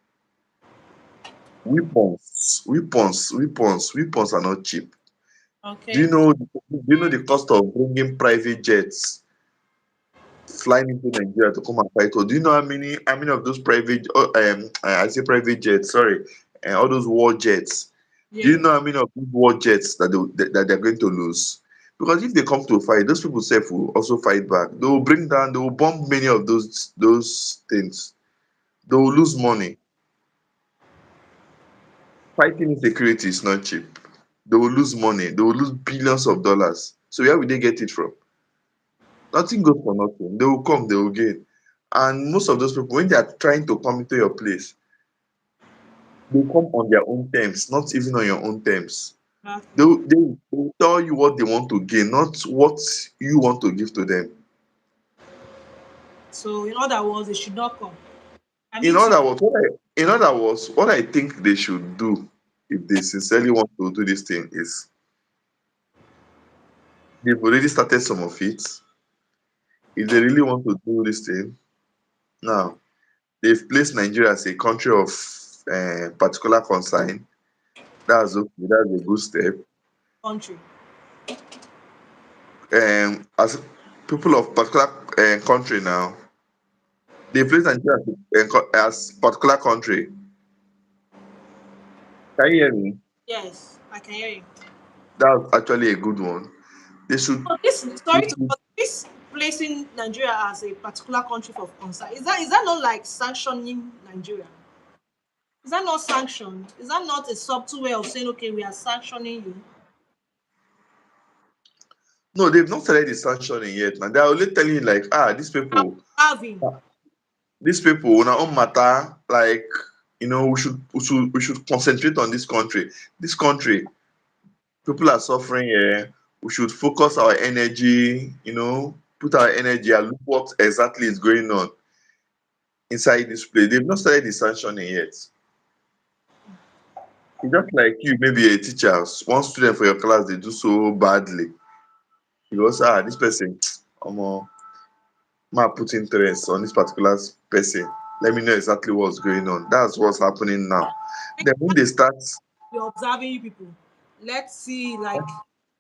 Weapons are not cheap. Do you Okay. know? Do you know the cost of bringing private jets flying into Nigeria to come and fight war? Do you know how many of those private I say private jets, sorry, all those war jets? Do you Yeah. know how many of these war jets that they're going to lose? Because if they come to fight, those people self will also fight back. They will bomb many of those things. They will lose money. Fighting insecurity is not cheap. They will lose money. They will lose billions of dollars. So where will they get it from? Nothing goes for nothing. They will come, they will gain. And most of those people, when they are trying to come into your place, they come on their own terms, not even on your own terms. Exactly. They will tell you what they want to gain, not what you want to give to them. So in other words, they should not come. I In mean to other words, what I think they should do if they sincerely want to do this thing is they've already started some of it. If they really want to do this thing, now they've placed Nigeria as a country of particular concern. That's okay. That's a good step. country. As people of particular country now, they place Nigeria as particular country. Can you hear me? Yes, I can hear you. That's actually a good one. They should. So this They sorry to should cut, this placing Nigeria as a particular country for concern, is that not like sanctioning Nigeria? Is that not sanctioned? Is that not a subtle way of saying okay, we are sanctioning you? no, they've not started the sanctioning yet. Now they are only telling you like, Having. these people, on our own matter, like we should concentrate on this country. This country, people are suffering here. We should focus our energy, put our energy and look what exactly is going on inside this place. They've not started the sanctioning yet. It's just like you, maybe a teacher, one student for your class, they do so badly. You also, this person, ma put interest on this particular person. Let me know exactly what's going on. That's what's happening now. Then when they start We're observing you people. Let's see, like,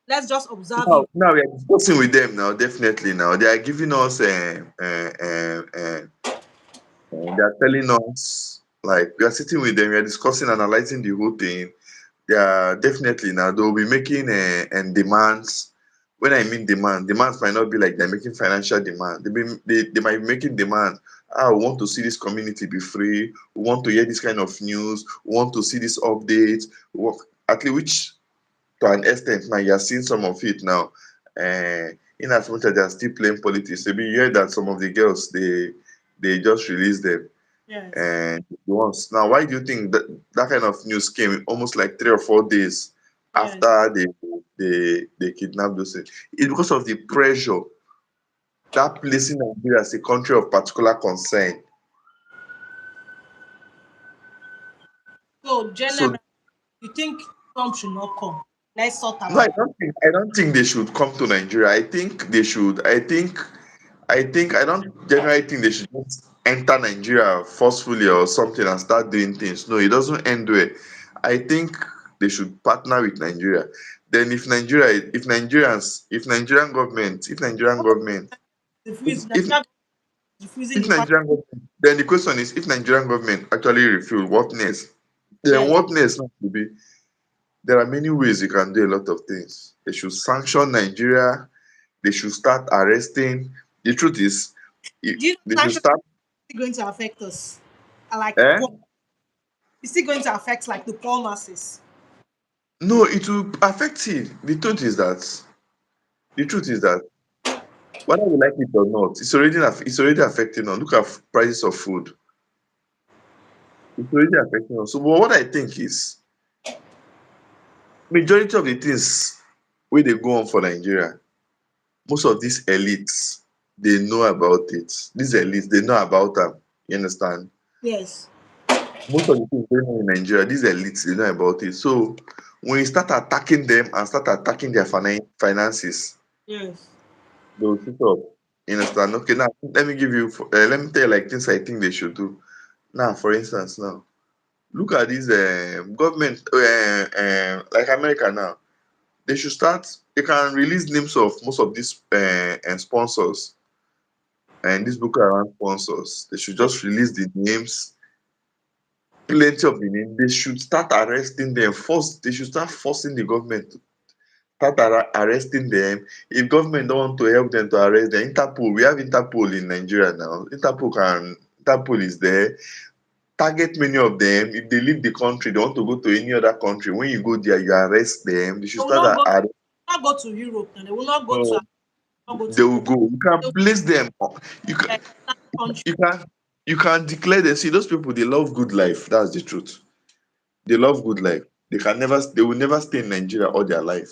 let's just observe you. now we are discussing with them now, definitely now. They are giving us they are telling us like we are sitting with them, we are discussing, analyzing the whole thing. They are definitely now they will be making and demands. When I mean demand, demands might not be like they're making financial demand. They might be making demand. Ah, we want to see this community be free. We want to hear this kind of news. We want to see this update. At least which to an extent now you are seeing some of it now. In as much as they are still playing politics, maybe you hear that some of the girls they just released them Yes. and once. Now, why do you think that kind of news came almost like 3 or 4 days Yes. after they kidnapped those things? It's because of the pressure that placing Nigeria as a country of particular concern. So So generally, you think Trump should not come? Let's sort no, our. I don't think they should come to Nigeria. I think they should. I don't generally think they should just enter Nigeria forcefully or something and start doing things. No, it doesn't end well. I think they should partner with Nigeria. Then if Nigerian government, Refuse. if Nigeria is refusing if the part. Nigerian government, then the question is if Nigerian government actually refuse, what next? Then Yes. what next now to be? There are many ways you can do a lot of things. They should sanction Nigeria. They should start arresting. The truth is, Do you know they should sanctions start. are still going to affect us? Like the Eh? poor, it's still going to affect like the poor masses. No, it will affect it. The truth is that whether we like it or not, it's already affecting us. Look at prices of food. It's already affecting us. So, but what I think is majority of the things where they go on for Nigeria, most of these elites they know about it. These elites they know about them. You understand? Yes. Most of the things going on in Nigeria, these elites they know about it. So when you start attacking them and start attacking their finances, Yes. they'll sit up. You understand? Okay, now let me tell you like things I think they should do. Now, for instance, now look at this government like America now. They should start. They can release names of most of these sponsors and these Boko Haram sponsors. They should Yes. just release the names, plenty of the names. They should start arresting them. First, they should start forcing the government to start arresting them. If government don't want to help them to arrest them, Interpol. We have Interpol in Nigeria now. Interpol is there. Target many of them. If they leave the country, they want to go to any other country. When you go there, you arrest them. They should They will start not go. arrest. Not go to Europe, and they will not go No, to. Not go they to will UK. go. You can They will place them. You go can. to that country. You can. You can declare them. See, those people. They love good life. That's the truth. They love good life. They can never. They will never stay in Nigeria all their life.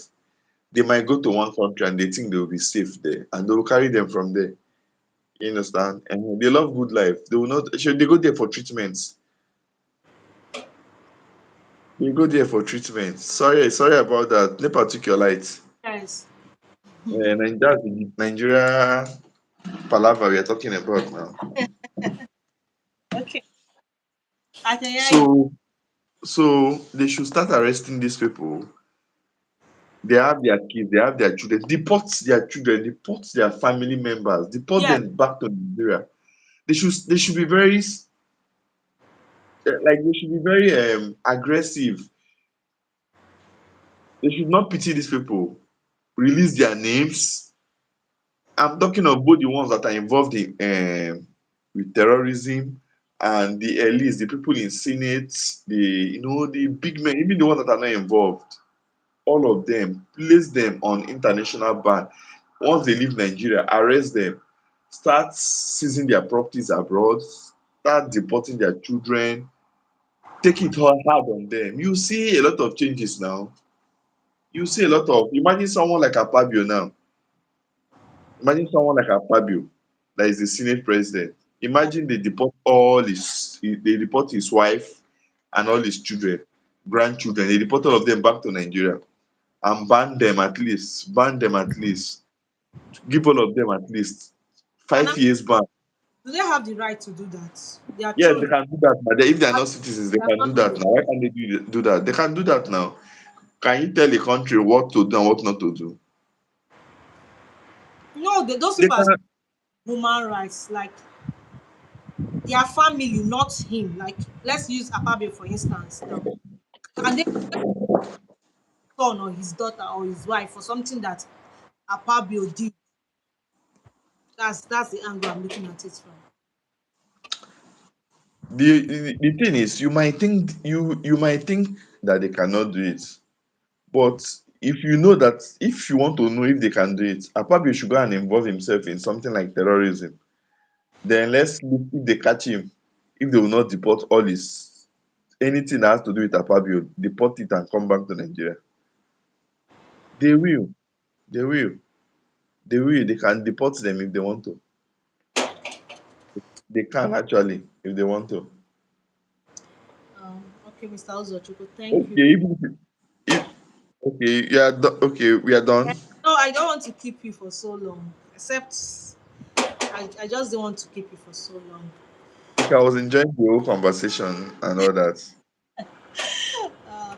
They might go to one country and they think they will be safe there, and they will carry them from there. You understand? And they love good life. They will not. Should they go there for treatments? They go there for treatment. Sorry about that. NEPA took your light. Yes. And that's the Nigeria palaver we are talking about now. Okay. I can hear you. So, so they should start arresting these people. They have their kids, they have their children. Deport their children, deport their family members, deport Yes. them back to Nigeria. They should be very they should be very aggressive. They should not pity these people. Release their names. I'm talking of both the ones that are involved in with terrorism and the elites, the people in Senate, the big men, even the ones that are not involved. All of them, place them on international ban. Once they leave Nigeria, arrest them, start seizing their properties abroad, start deporting their children, take it hard on them. You see a lot of changes now. You see a lot of imagine someone like Akpabio now. Imagine someone like Akpabio, that is the Senate president. Yes. Imagine they deport his wife and all his children, grandchildren. They deport all of them back to Nigeria and ban them at least, give all of them at least And 5 years ban. do they have the right to do that? Their Yes, they children can do that now. If they are not citizens, they are can not do that able. now. Why can't they do that? They can do that now. Can you tell a country what to do and what not to do? No, those They people are can. human rights. Like their family, not him. Like let's use Akpabio for instance. Now, can they son or his daughter or his wife for something that Akpabio did. That's the angle I'm looking at it from. The thing is, you might think that they cannot do it, but if you want to know if they can do it, Akpabio should go and involve himself in something like terrorism. Then let's look if they catch him, if they will not deport all his anything that has to do with Akpabio, deport it and come back to Nigeria. They will. They will. They will. They can deport them if they want to. They can actually if they want to. Okay, Mr. Ozochukwu, thank you. Okay, if okay, okay, we are Eh, done. no, I don't want to keep you for so long. Except I just don't want to keep you for so long. Okay, I was enjoying the whole conversation and all that.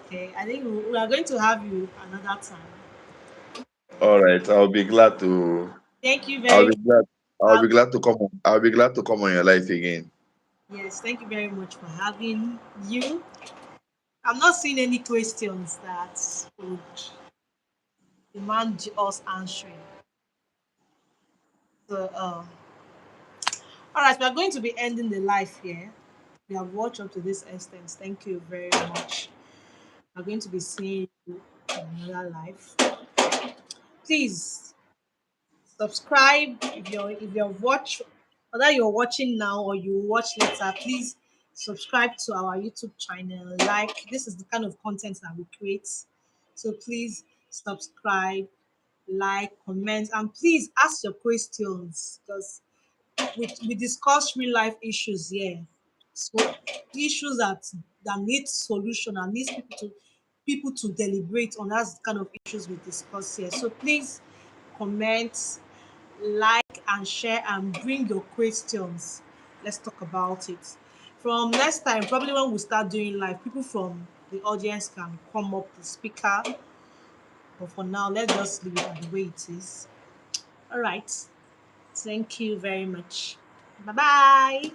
Okay, I think we are going to have you another time. All right, I'll be glad to. Thank you I'll very be much. glad. I'll be Have, glad to come. I'll be glad to come on your life again. yes, thank you very much for having you. I'm not seeing any questions that would demand us answering. So, all right, we are going to be ending the live here. We have watched up to this extent. Thank you very much. We're going to be seeing you in another live. Please subscribe if you're watch whether you're watching now or you watch later. Please subscribe to our YouTube channel. Like, this is the kind of content that we create. So please subscribe, like, comment, and please ask your questions because we discuss real life issues here. So issues that need solution and needs people to deliberate on. That's the kind of issues we discuss here. So please comment, like, and share, and bring your questions. Let's talk about it. From next time, probably when we start doing live, people from the audience can come up the speaker. But for now, let's just leave it the way it is. All right. Thank you very much. Bye bye.